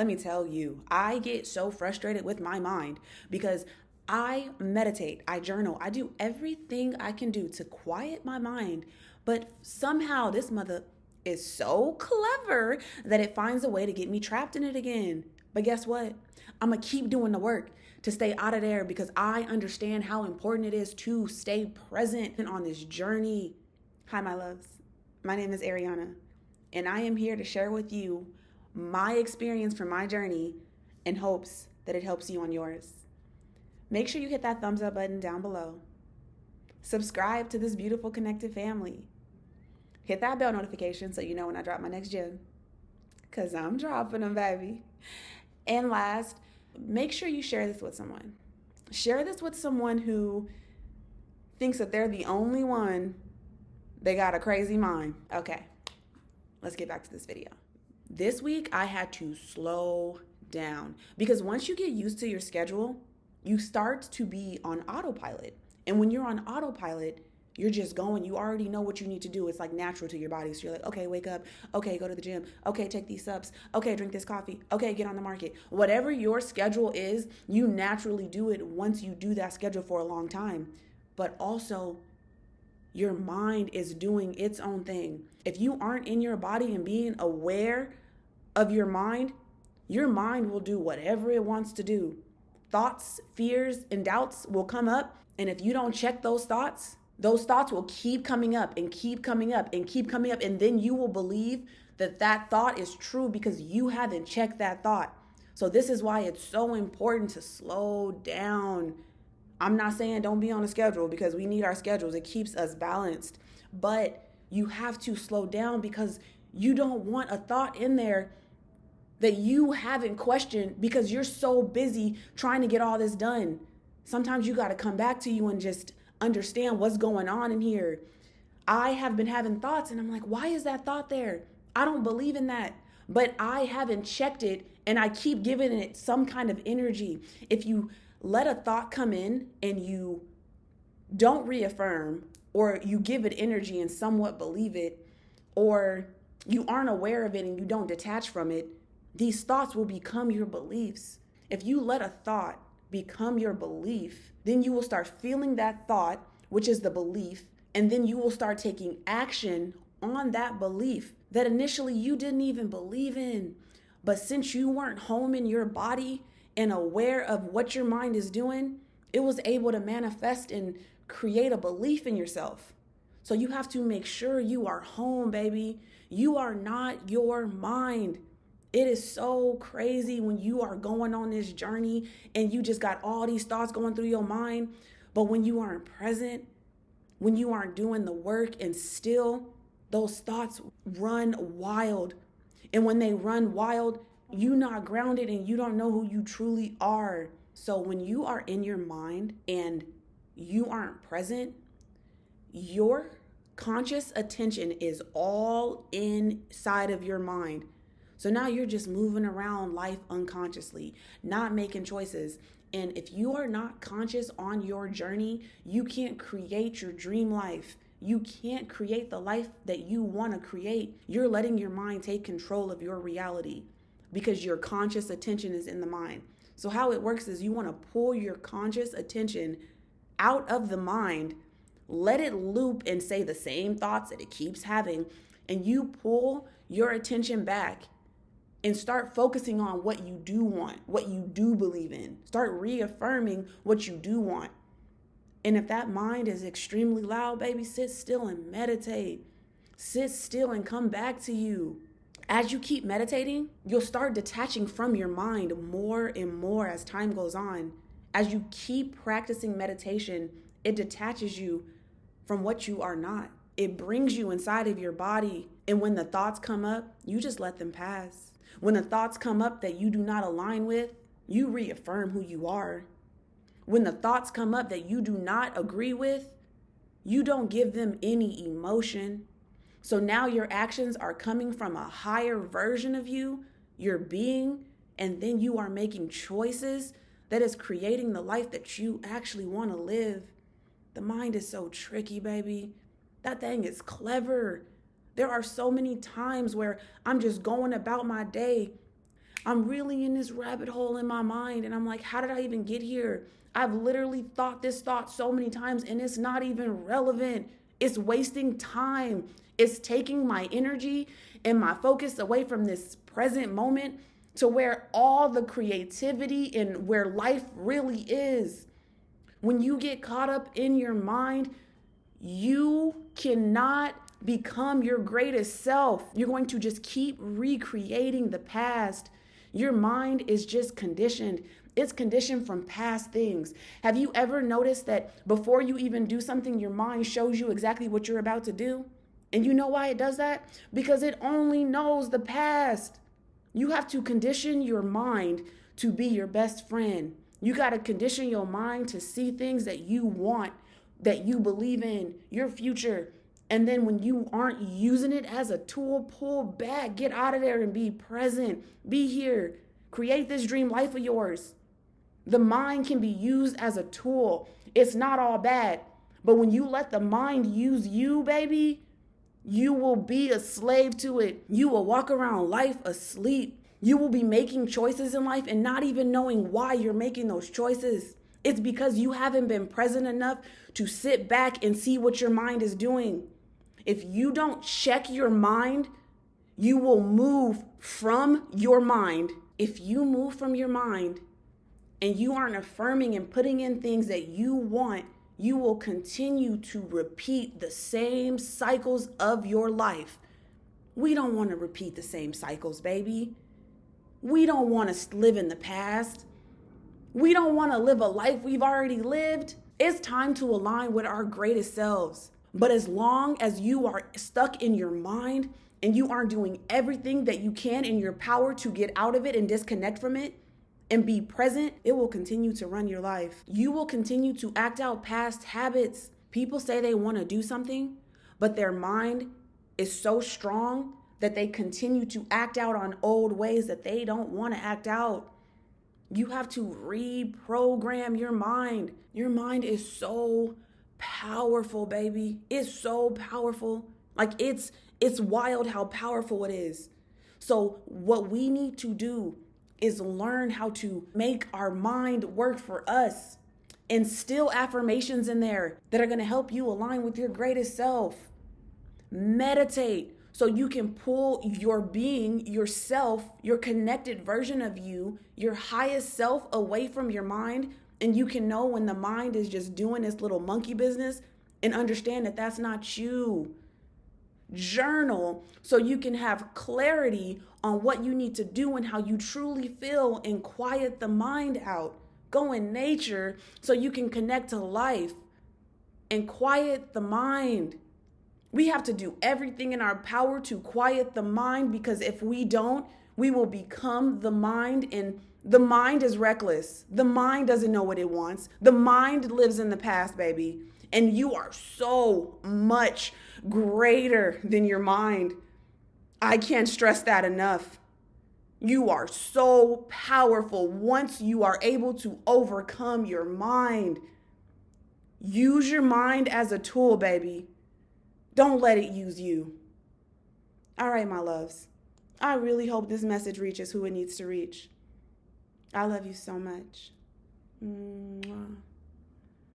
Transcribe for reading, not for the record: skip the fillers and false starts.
Let me tell you, I get so frustrated with my mind because I meditate, I journal, I do everything I can do to quiet my mind. But somehow this mother is so clever that it finds a way to get me trapped in it again. But guess what? I'm going to keep doing the work to stay out of there because I understand how important it is to stay present on this journey. Hi, my loves. My name is Areania, and I am here to share with you my experience from my journey in hopes that it helps you on yours. Make sure you hit that thumbs up button down below. Subscribe to this beautiful connected family. Hit that bell notification so you know when I drop my next gem, because I'm dropping them, baby. And last, make sure you share this with someone. Share this with someone who thinks that they're the only one they got a crazy mind. Okay, let's get back to this video. This week, I had to slow down because once you get used to your schedule, you start to be on autopilot. And when you're on autopilot, you're just going. You already know what you need to do. It's like natural to your body. So you're like, okay, wake up. Okay, go to the gym. Okay, take these subs. Okay, drink this coffee. Okay, get on the market. Whatever your schedule is, you naturally do it once you do that schedule for a long time. But also, your mind is doing its own thing. If you aren't in your body and being aware of your mind will do whatever it wants to do. Thoughts, fears, and doubts will come up. And if you don't check those thoughts will keep coming up and keep coming up and keep coming up. And then you will believe that that thought is true because you haven't checked that thought. So this is why it's so important to slow down. I'm not saying don't be on a schedule because we need our schedules. It keeps us balanced. But you have to slow down because you don't want a thought in there that you haven't questioned because you're so busy trying to get all this done. Sometimes you got to come back to you and just understand what's going on in here. I have been having thoughts and I'm like, why is that thought there? I don't believe in that. But I haven't checked it and I keep giving it some kind of energy. If you let a thought come in and you don't reaffirm, or you give it energy and somewhat believe it, or you aren't aware of it and you don't detach from it, these thoughts will become your beliefs. If you let a thought become your belief, then you will start feeling that thought, which is the belief, and then you will start taking action on that belief that initially you didn't even believe in. But since you weren't home in your body and aware of what your mind is doing, it was able to manifest and create a belief in yourself. So you have to make sure you are home, baby. You are not your mind. It is so crazy when you are going on this journey and you just got all these thoughts going through your mind. But when you aren't present, when you aren't doing the work, and still those thoughts run wild. And when they run wild, you're not grounded and you don't know who you truly are. So when you are in your mind and you aren't present, your conscious attention is all inside of your mind. So now you're just moving around life unconsciously, not making choices. And if you are not conscious on your journey, you can't create your dream life. You can't create the life that you want to create. You're letting your mind take control of your reality because your conscious attention is in the mind. So how it works is you want to pull your conscious attention out of the mind, let it loop and say the same thoughts that it keeps having, and you pull your attention back and start focusing on what you do want, what you do believe in. Start reaffirming what you do want. And if that mind is extremely loud, baby, sit still and meditate. Sit still and come back to you. As you keep meditating, you'll start detaching from your mind more and more as time goes on. As you keep practicing meditation, it detaches you from what you are not. It brings you inside of your body. And when the thoughts come up, you just let them pass. When the thoughts come up that you do not align with, you reaffirm who you are. When the thoughts come up that you do not agree with, you don't give them any emotion. So now your actions are coming from a higher version of you, your being, and then you are making choices that is creating the life that you actually want to live. The mind is so tricky, baby. That thing is clever. There are so many times where I'm just going about my day. I'm really in this rabbit hole in my mind. And I'm like, how did I even get here? I've literally thought this thought so many times and it's not even relevant. It's wasting time. It's taking my energy and my focus away from this present moment to where all the creativity and where life really is. When you get caught up in your mind, you cannot become your greatest self. You're going to just keep recreating the past. Your mind is just conditioned. It's conditioned from past things. Have you ever noticed that before you even do something, your mind shows you exactly what you're about to do? And you know why it does that? Because it only knows the past. You have to condition your mind to be your best friend. You got to condition your mind to see things that you want, that you believe in, your future. And then when you aren't using it as a tool, pull back, get out of there and be present. Be here. Create this dream life of yours. The mind can be used as a tool. It's not all bad. But when you let the mind use you, baby, you will be a slave to it. You will walk around life asleep. You will be making choices in life and not even knowing why you're making those choices. It's because you haven't been present enough to sit back and see what your mind is doing. If you don't check your mind, you will move from your mind. If you move from your mind and you aren't affirming and putting in things that you want, you will continue to repeat the same cycles of your life. We don't want to repeat the same cycles, baby. We don't want to live in the past. We don't want to live a life we've already lived. It's time to align with our greatest selves. But as long as you are stuck in your mind and you aren't doing everything that you can in your power to get out of it and disconnect from it and be present, it will continue to run your life. You will continue to act out past habits. People say they want to do something, but their mind is so strong that they continue to act out on old ways that they don't want to act out. You have to reprogram your mind. Your mind is so powerful, baby. It's so powerful. Like it's wild how powerful it is. So what we need to do is learn how to make our mind work for us. Instill affirmations in there that are going to help you align with your greatest self. Meditate so you can pull your being, yourself, your connected version of you, your highest self away from your mind. And you can know when the mind is just doing its little monkey business and understand that that's not you. Journal so you can have clarity on what you need to do and how you truly feel and quiet the mind out. Go in nature so you can connect to life and quiet the mind. We have to do everything in our power to quiet the mind, because if we don't, we will become the mind, and the mind is reckless. The mind doesn't know what it wants. The mind lives in the past, baby. And you are so much greater than your mind. I can't stress that enough. You are so powerful once you are able to overcome your mind. Use your mind as a tool, baby. Don't let it use you. All right, my loves. I really hope this message reaches who it needs to reach. I love you so much. Mwah.